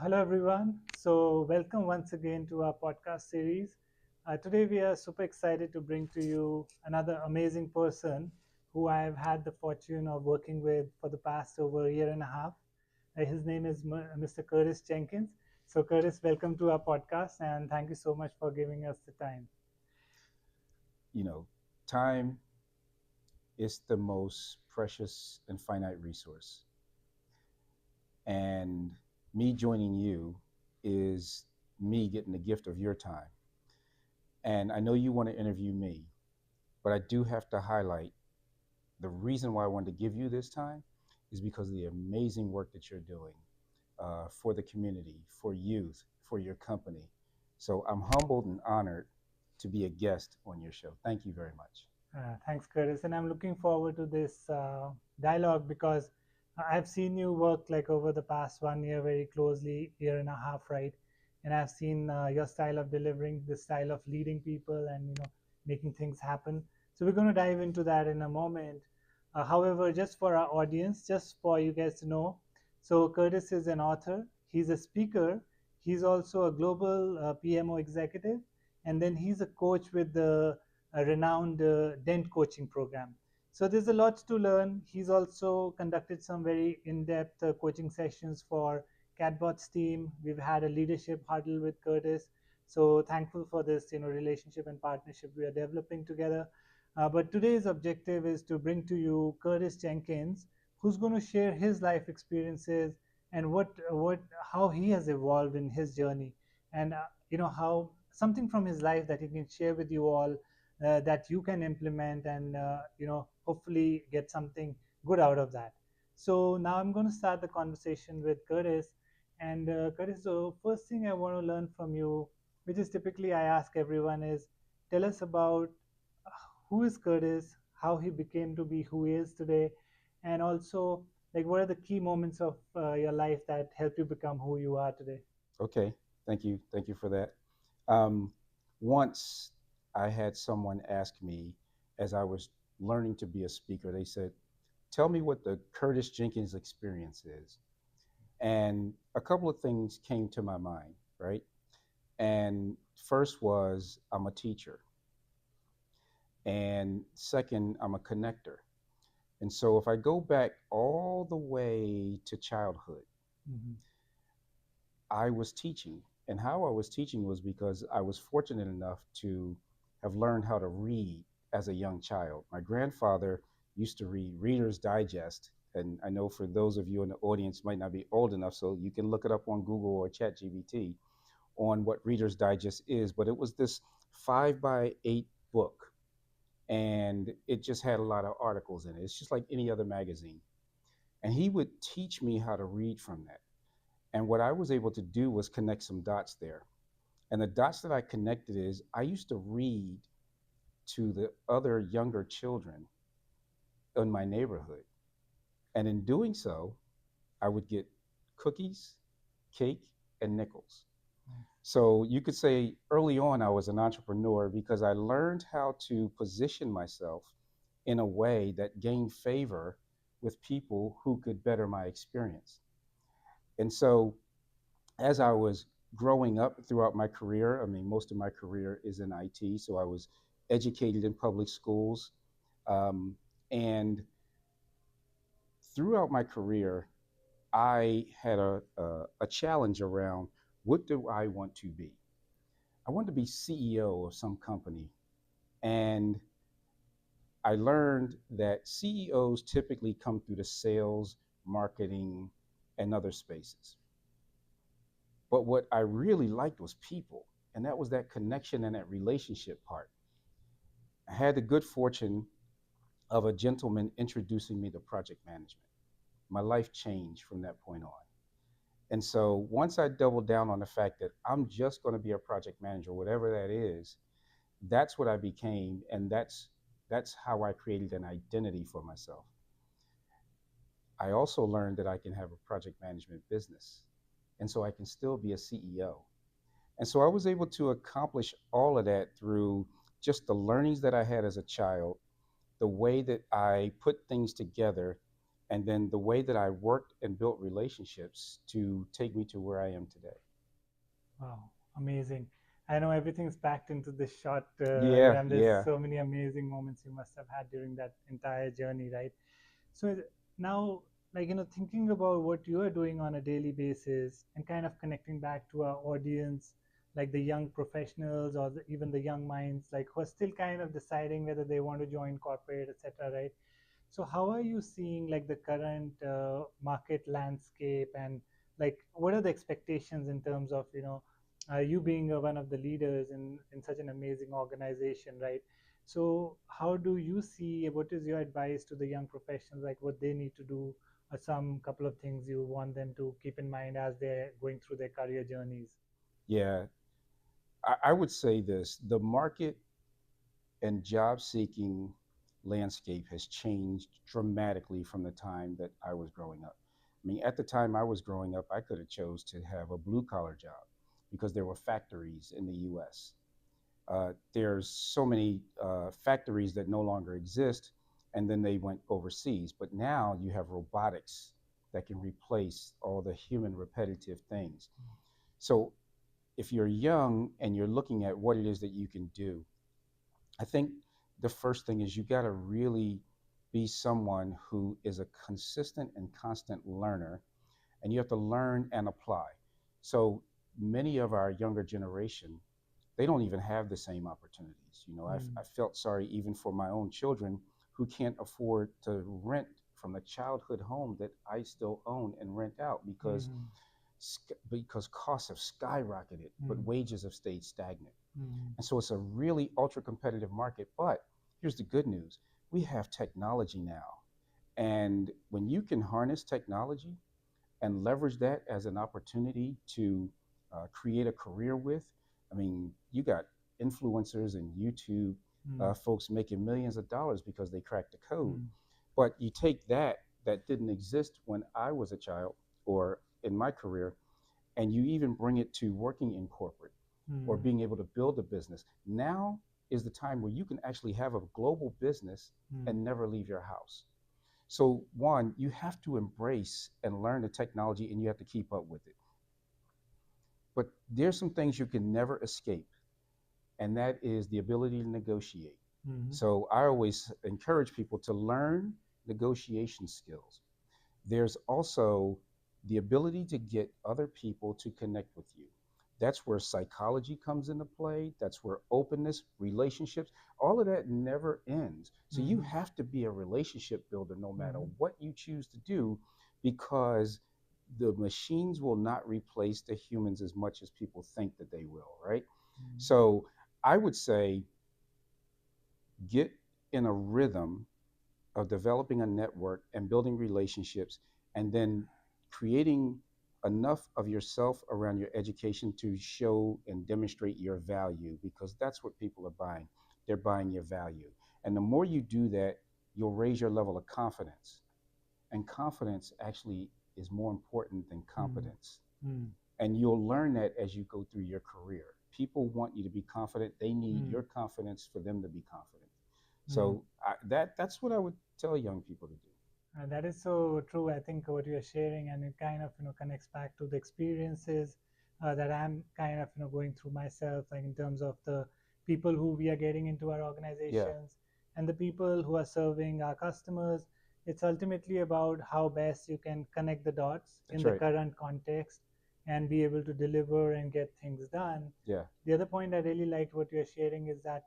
Hello, everyone. So, welcome once again to our podcast series. Today, we are super excited to bring to you another amazing person who I have had the fortune of working with for the past over a year and a half. His name is Mr. Curtis Jenkins. So, Curtis, welcome to our podcast and thank you so much for giving us the time. You know, time is the most precious and finite resource. And me joining you is me getting the gift of your time. And I know you want to interview me, but I do have to highlight the reason why I wanted to give you this time is because of the amazing work that you're doing for the community, for youth, for your company. So I'm humbled and honored to be a guest on your show. Thank you very much. Thanks, Curtis. And I'm looking forward to this dialogue because I've seen you work like over the past 1 year very closely, year and a half, right? And I've seen your style of delivering, the style of leading people, and making things happen. So we're going to dive into that in a moment. However, just for our audience, just for you guys to know, so Curtis is an author. He's a speaker. He's also a global PMO executive, and then he's a coach with the a renowned Dent coaching program. So there's a lot to learn. He's also conducted some very in-depth coaching sessions for Katbotz team. We've had a leadership huddle with Curtis. So thankful for this, relationship and partnership we are developing together. But today's objective is to bring to you Curtis Jenkins, who's going to share his life experiences and how he has evolved in his journey, and how something from his life that he can share with you all that you can implement and hopefully get something good out of that. So now I'm going to start the conversation with Curtis. And Curtis, the first thing I want to learn from you, which is typically I ask everyone, is tell us about who is Curtis, how he became to be who he is today, and also like what are the key moments of your life that help you become who you are today. Okay, thank you. Thank you for that. Um, Once I had someone ask me as I was learning to be a speaker, they said, tell me what the Curtis Jenkins experience is. And a couple of things came to my mind, right? And first was I'm a teacher. And second, I'm a connector. And so if I go back all the way to childhood, Mm-hmm. I was teaching. And how I was teaching was because I was fortunate enough to have learned how to read as a young child. My grandfather used to read Reader's Digest. And I know for those of you in the audience might not be old enough, so you can look it up on Google or ChatGPT on what Reader's Digest is. But it was this 5 by 8 book, and it just had a lot of articles in it. It's just like any other magazine. And he would teach me how to read from that. And what I was able to do was connect some dots there. And the dots that I connected is I used to read to the other younger children in my neighborhood. And in doing so, I would get cookies, cake, and nickels. So you could say early on I was an entrepreneur because I learned how to position myself in a way that gained favor with people who could better my experience. And so as I was growing up throughout my career, I mean, most of my career is in IT, so I was educated in public schools. And throughout my career, I had a challenge around what do I want to be? I wanted to be CEO of some company. And I learned that CEOs typically come through the sales, marketing, and other spaces. But what I really liked was people, and that was that connection and that relationship part. I had the good fortune of a gentleman introducing me to project management. My life changed from that point on. And so once I doubled down on the fact that I'm just going to be a project manager, whatever that is, that's what I became, and that's how I created an identity for myself. I also learned that I can have a project management business, and so I can still be a CEO. And so I was able to accomplish all of that through just the learnings that I had as a child, the way that I put things together, and then the way that I worked and built relationships to take me to where I am today. Wow, amazing. I know everything's packed into this short Yeah, and there's yeah, so many amazing moments you must have had during that entire journey, right? So now, like, thinking about what you are doing on a daily basis and kind of connecting back to our audience, like the young professionals or even the young minds, like who are still kind of deciding whether they want to join corporate, etc., right? So how are you seeing like the current market landscape, and like what are the expectations in terms of you being one of the leaders in such an amazing organization, right? So how do you see, what is your advice to the young professionals, like what they need to do, or some couple of things you want them to keep in mind as they're going through their career journeys? yeah. I would say this: the market and job seeking landscape has changed dramatically from the time that I was growing up. I mean, at the time I was growing up, I could have chose to have a blue collar job because there were factories in the U.S. There's so many factories that no longer exist, and then they went overseas. But now you have robotics that can replace all the human repetitive things. So if you're young and you're looking at what it is that you can do, I think the first thing is you got to really be someone who is a consistent and constant learner, and you have to learn and apply. So many of our younger generation, they don't even have the same opportunities. I Mm, felt sorry even for my own children who can't afford to rent from the childhood home that I still own and rent out mm, because costs have skyrocketed, but mm, wages have stayed stagnant. mm, And so it's a really ultra competitive market. But here's the good news: we have technology now. And when you can harness technology and leverage that as an opportunity to create a career with, I mean, you got influencers and YouTube mm, folks making millions of dollars because they cracked the code. mm, But you take that didn't exist when I was a child or in my career, and you even bring it to working in corporate or mm, being able to build a business. Now is the time where you can actually have a global business mm, and never leave your house. So, one, you have to embrace and learn the technology and you have to keep up with it. But there's some things you can never escape, and that is the ability to negotiate. mm, So, I always encourage people to learn negotiation skills. There's also the ability to get other people to connect with you. That's where psychology comes into play. That's where openness, relationships, all of that never ends. So you mm, have to be a relationship builder no matter mm, what you choose to do, because the machines will not replace the humans as much as people think that they will, right? mm, So I would say get in a rhythm of developing a network and building relationships, and then creating enough of yourself around your education to show and demonstrate your value, because that's what people are buying. They're buying your value. And the more you do that, you'll raise your level of confidence. And confidence actually is more important than mm, competence. mm, And you'll learn that as you go through your career. People want you to be confident. They need mm, your confidence for them to be confident. mm. So that's what I would tell young people to do. That is so true. I think what you're sharing, and it kind of connects back to the experiences that I'm kind of going through myself, like in terms of the people who we are getting into our Yeah, organizations and the people who are serving our customers. It's ultimately about how best you can connect the dots in that's the right. current context and be able to deliver and get things done. Yeah, The other point I really liked what you're sharing is that,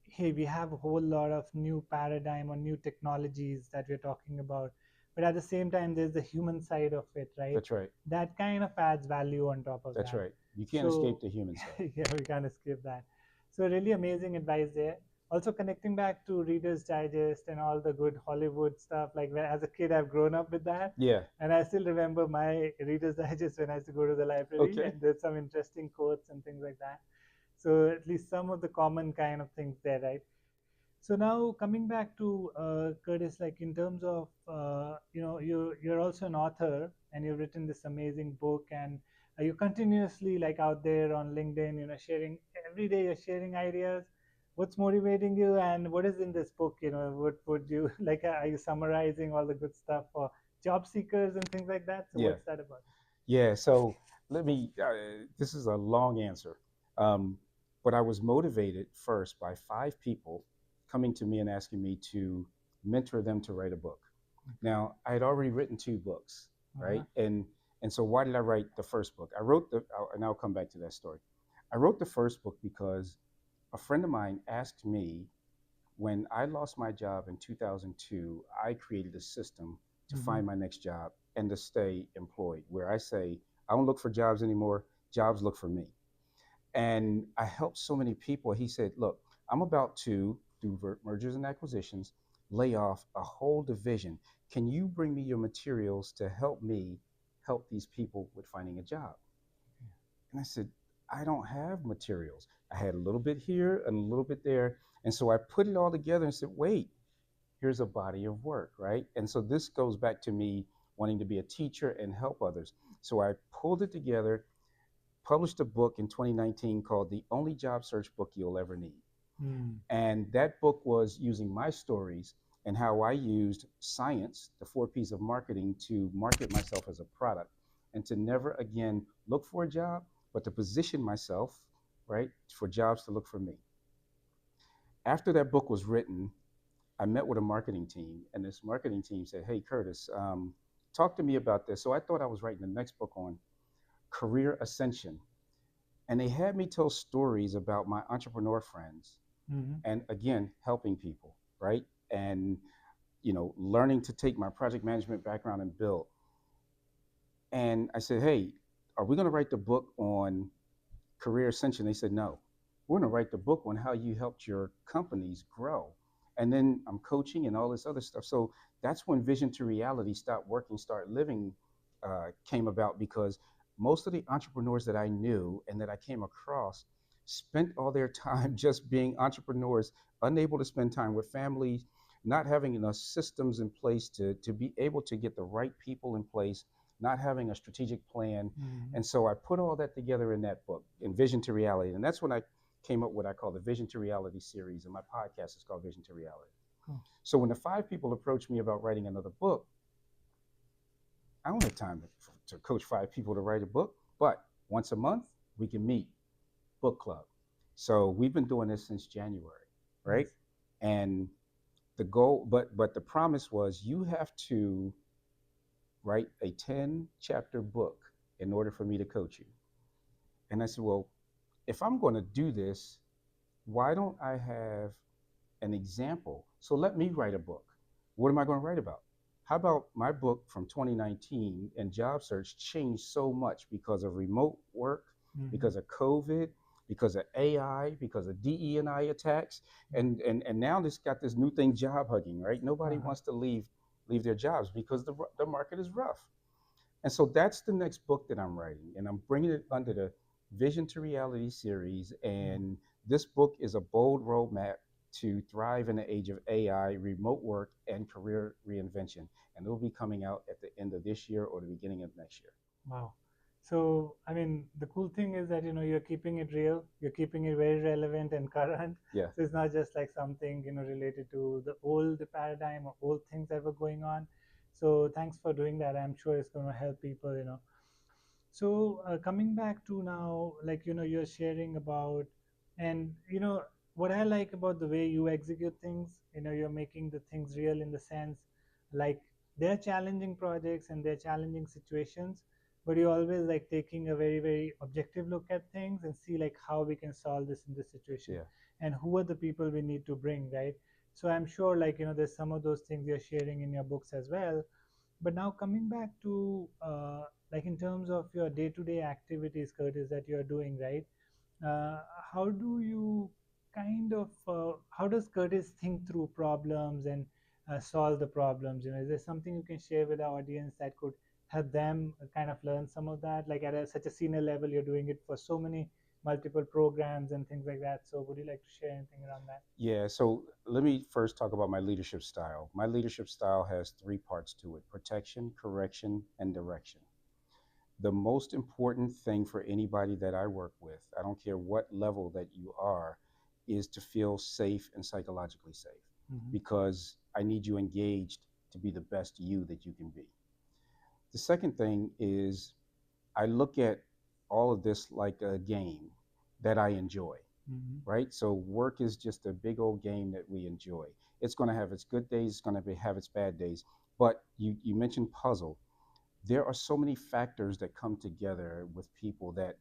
hey, we have a whole lot of new paradigm or new technologies that we're talking about, but at the same time there's the human side of it, right? that's right. That kind of adds value on top of That's that. right. You can't escape So the human side. yeah, we can't skip that. So really amazing advice there. Also connecting back to Reader's Digest and all the good Hollywood stuff, like when as a kid I've grown up with that, Yeah. and I still remember my Reader's Digest when I used to go to the library, Okay. and there's some interesting quotes and things like that. So at least some of the common kind of things there, right? So now coming back to Curtis, like in terms of you're also an author and you've written this amazing book, and you're continuously like out there on LinkedIn, sharing every day. You're sharing ideas. what's motivating you, and what is in this book? What would you like? Are you summarizing all the good stuff for job seekers and things like that? So Yeah. what's that about? Yeah. So let me, this is a long answer. Um, but I was motivated first by five people coming to me and asking me to mentor them to write a book. Okay. Now, I had already written two books, Uh-huh. right? And so why did I write the first book? And I'll come back to that story. I wrote the first book because a friend of mine asked me when I lost my job in 2002, I created a system to Mm-hmm. find my next job and to stay employed, where I say, I don't look for jobs anymore, jobs look for me. And I helped so many people. He said, look, I'm about to do mergers and acquisitions, lay off a whole division. Can you bring me your materials to help me help these people with finding a job? And I said, I don't have materials. I had a little bit here and a little bit there. And so I put it all together and said, wait, here's a body of work, right? And so this goes back to me wanting to be a teacher and help others. So I pulled it together, published a book in 2019 called The Only Job Search Book You'll Ever Need. Mm. And that book was using my stories and how I used science, the four P's of marketing, to market myself as a product and to never again look for a job, but to position myself, right, for jobs to look for me. After that book was written, I met with a marketing team, and this marketing team said, hey, Curtis, talk to me about this. So I thought I was writing the next book on career ascension. And they had me tell stories about my entrepreneur friends Mm-hmm. and again helping people, right? And learning to take my project management background and build. And I said, hey, are we going to write the book on career ascension? They said, no, we're going to write the book on how you helped your companies grow. And then I'm coaching and all this other stuff. So that's when vision to reality, stop working, start living came about, because most of the entrepreneurs that I knew and that I came across spent all their time just being entrepreneurs, unable to spend time with families, not having enough systems in place to be able to get the right people in place, not having a strategic plan. Mm-hmm. And so I put all that together in that book, in Vision to Reality. And that's when I came up with what I call the Vision to Reality series. And my podcast is called Vision to Reality. Cool. So when the five people approached me about writing another book, I don't have time to coach five people to write a book, but once a month we can meet, book club. So we've been doing this since January, right? Nice. And the goal, but the promise was you have to write a 10 chapter book in order for me to coach you. And I said, well, if I'm going to do this, why don't I have an example? So let me write a book. What am I going to write about? How about my book from 2019 and job search changed so much because of remote work, Mm-hmm. because of COVID, because of AI, because of DE&I attacks, and now this got this new thing, job hugging, right? Nobody Uh-huh. wants to leave their jobs because the market is rough. And so that's the next book that I'm writing, and I'm bringing it under the Vision to Reality series. Mm. And this book is a bold roadmap to thrive in the age of AI, remote work, and career reinvention. And it will be coming out at the end of this year or the beginning of next year. Wow. So, I mean, the cool thing is that, you're keeping it real, you're keeping it very relevant and current. Yeah. So it's not just like something, related to the old paradigm or old things that were going on. So thanks for doing that. I'm sure it's going to help people. So coming back to now, like, you're sharing about, and, what I like about the way you execute things, you're making the things real in the sense, like, they're challenging projects and they're challenging situations, but you're always like taking a very, very objective look at things and see like how we can solve this in this situation Yeah. and who are the people we need to bring, right? So I'm sure, like, there's some of those things you're sharing in your books as well. But now coming back to like in terms of your day-to-day activities, Curtis, that you're doing, right? Uh, how do you how does Curtis think through problems and solve the problems? Is there something you can share with our audience that could help them kind of learn some of that? Like at such a senior level, you're doing it for so many multiple programs and things like that. So would you like to share anything around that? Yeah. So let me first talk about my leadership style. My leadership style has three parts to it: protection, correction, and direction. The most important thing for anybody that I work with, I don't care what level that you are, is to feel safe and psychologically safe, Mm-hmm. because I need you engaged to be the best you that you can be. The second thing is I look at all of this like a game that I enjoy, Mm-hmm. right? So work is just a big old game that we enjoy. It's going to have its good days, it's going to have its bad days. But you mentioned puzzle. There are so many factors that come together with people that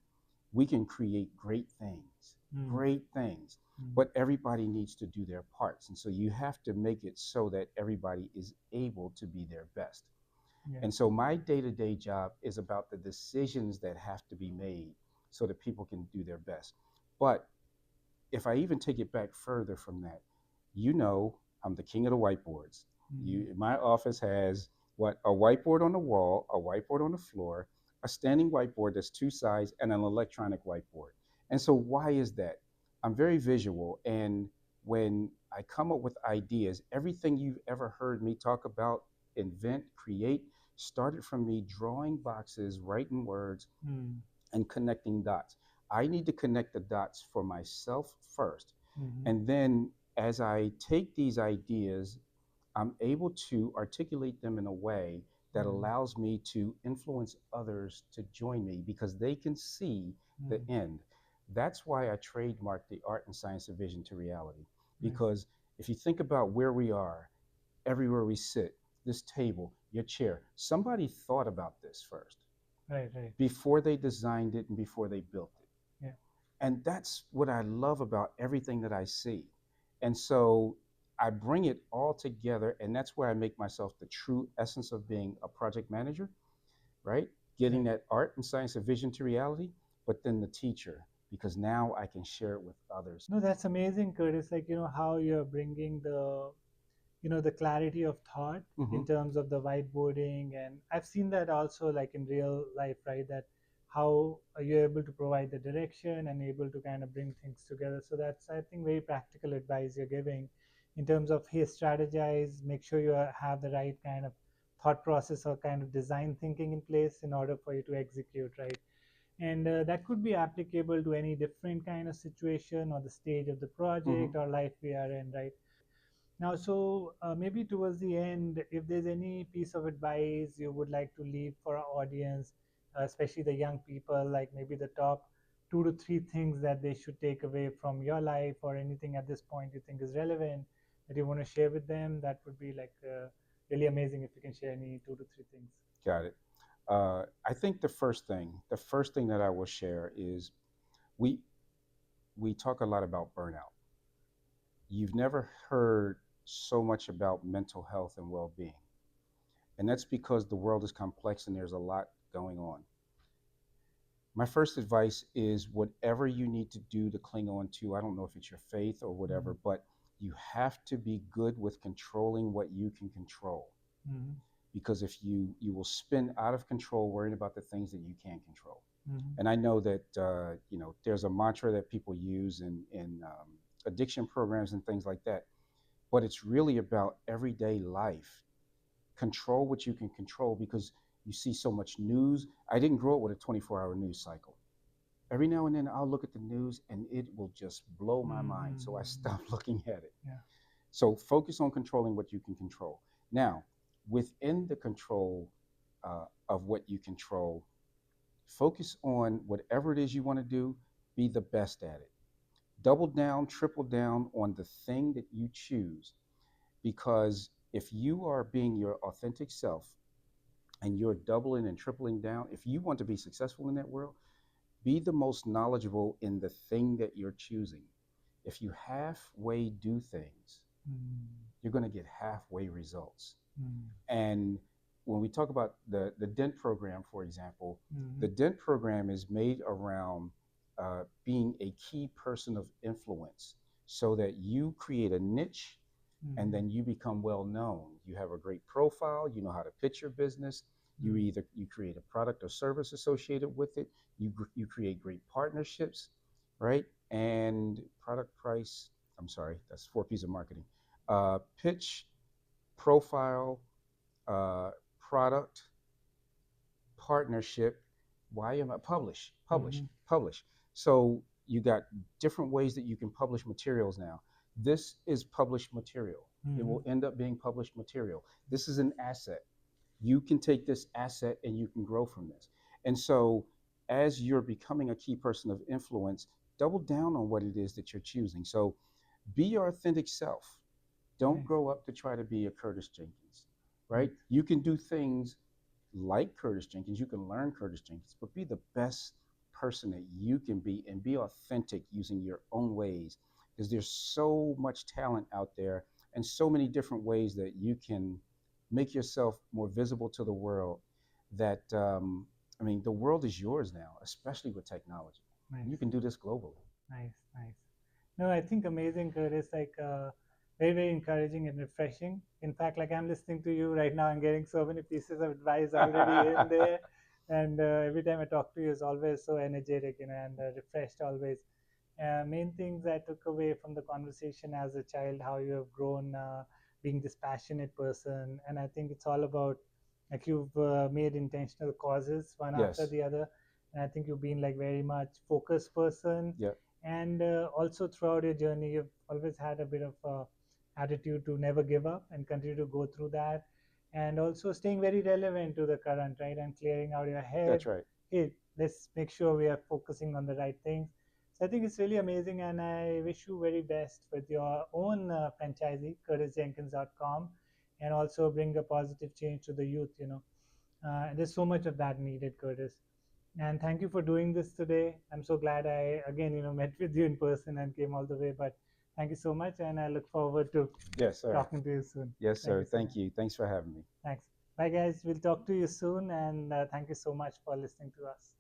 we can create great things, Mm-hmm. but everybody needs to do their parts. And so you have to make it so that everybody is able to be their best. Yeah. And so my day to day job is about the decisions that have to be made so that people can do their best. But if I even take it back further from that, you know, I'm the king of the whiteboards. Mm-hmm. My office has what, a whiteboard on the wall, a whiteboard on the floor, a standing whiteboard that's two sides, and an electronic whiteboard. And so, why is that? I'm very visual, and when I come up with ideas, everything you've ever heard me talk about, invent, create, started from me drawing boxes, writing words, Mm-hmm. and connecting dots. I need to connect the dots for myself first. Mm-hmm. And then as I take these ideas, I'm able to articulate them in a way that Mm-hmm. allows me to influence others to join me because they can see the Mm-hmm. end. That's why I trademarked the art and science of vision to reality. Nice. Because if you think about where we are, everywhere we sit, this table, your chair, somebody thought about this first Right, right. before they designed it and before they built it. Yeah. And that's what I love about everything that I see. And so I bring it all together, and that's where I make myself the true essence of being a project manager, right? Getting Right. that art and science of vision to reality, but then the teacher, because now I can share it with others. No, that's amazing, Curtis. Like, how you're bringing the clarity of thought Mm-hmm. in terms of the whiteboarding. And I've seen that also like in real life, right? That how you're able to provide the direction and able to kind of bring things together. So that's, I think, very practical advice you're giving in terms of, hey, strategize, make sure you have the right kind of thought process or kind of design thinking in place in order for you to execute, right? And that could be applicable to any different kind of situation or the stage of the Mm-hmm. project or life we are in, right? Now, so maybe towards the end, if there's any piece of advice you would like to leave for our audience, especially the young people, like maybe the top 2 to 3 things that they should take away from your life, or anything at this point you think is relevant that you want to share with them, that would be like really amazing if you can share any 2 to 3 things. Got it. I think the first thing that I will share is we we talk a lot about burnout. You've never heard so much about mental health and well-being, and that's because the world is complex and there's a lot going on. My first advice is whatever you need to do to cling on to, I don't know if it's your faith or Mm-hmm. whatever, but you have to be good with controlling what you can control. Mm-hmm. Because if you will spin out of control worrying about the things that you can't control. Mm-hmm. And I know that there's a mantra that people use in addiction programs and things like that, but it's really about everyday life. Control what you can control because you see so much news. I didn't grow up with a 24-hour news cycle. Every now and then I'll look at the news and it will just blow my mind. So I Mm-hmm. stopped looking at it. Yeah. So focus on controlling what you can control. Now, within the control of what you control, focus on whatever it is you want to do, be the best at it. Double down, triple down on the thing that you choose. Because if you are being your authentic self and you're doubling and tripling down, if you want to be successful in that world, be the most knowledgeable in the thing that you're choosing. If you halfway do things, Mm-hmm. you're going to get halfway results. Mm-hmm. And when we talk about the DENT program, for example, Mm-hmm. the DENT program is made around being a key person of influence so that you create a niche and Mm-hmm. then you become well known. You have a great profile, you know how to pitch your business. You create a product or service associated with it. You create great partnerships, right? And product price. I'm sorry, that's 4 P's of marketing. Pitch, profile, uh, product, partnership. Why am I publish, publish, Mm-hmm. publish? So You got different ways that you can publish materials now. This is published material. It Mm-hmm. will end up being published material. This is an asset. You can take this asset and you can grow from this. And so, as you're becoming a key person of influence, double down on what it is that you're choosing. So, be your authentic self. Don't Nice, grow up to try to be a Curtis Jenkins, nice, right? You can do things like Curtis Jenkins, you can learn Curtis Jenkins, but be the best person that you can be and be authentic using your own ways, because there's so much talent out there and so many different ways that you can make yourself more visible to the world that I mean, the world is yours now, especially with technology. And nice, you can do this globally. nice, nice. No, I think amazing, Curtis. Like very, very encouraging and refreshing. In fact, like I'm listening to you right now, I'm getting so many pieces of advice already in there. And every time I talk to you, is always so energetic, and refreshed always. Main things I took away from the conversation as a child, how you have grown, being this passionate person, and I think it's all about like you've made intentional causes one after Yes. the other, and I think you've been like very much focused person, Yep. and also throughout your journey, you've always had a bit of attitude to never give up and continue to go through that, and also staying very relevant to the current, right, and clearing out your head. That's right. Hey, let's make sure we are focusing on the right things. So I think it's really amazing, and I wish you very best with your own franchisee, curtisjenkins.com, and also bring a positive change to the youth. There's so much of that needed, Curtis. And thank you for doing this today. I'm so glad I again, met with you in person and came all the way. But thank you so much, and I look forward to Yes, sir. talking to you soon. Yes, Thank sir. you so Thank much. you. Thanks for having me. Thanks. Bye, guys. We'll talk to you soon, and thank you so much for listening to us.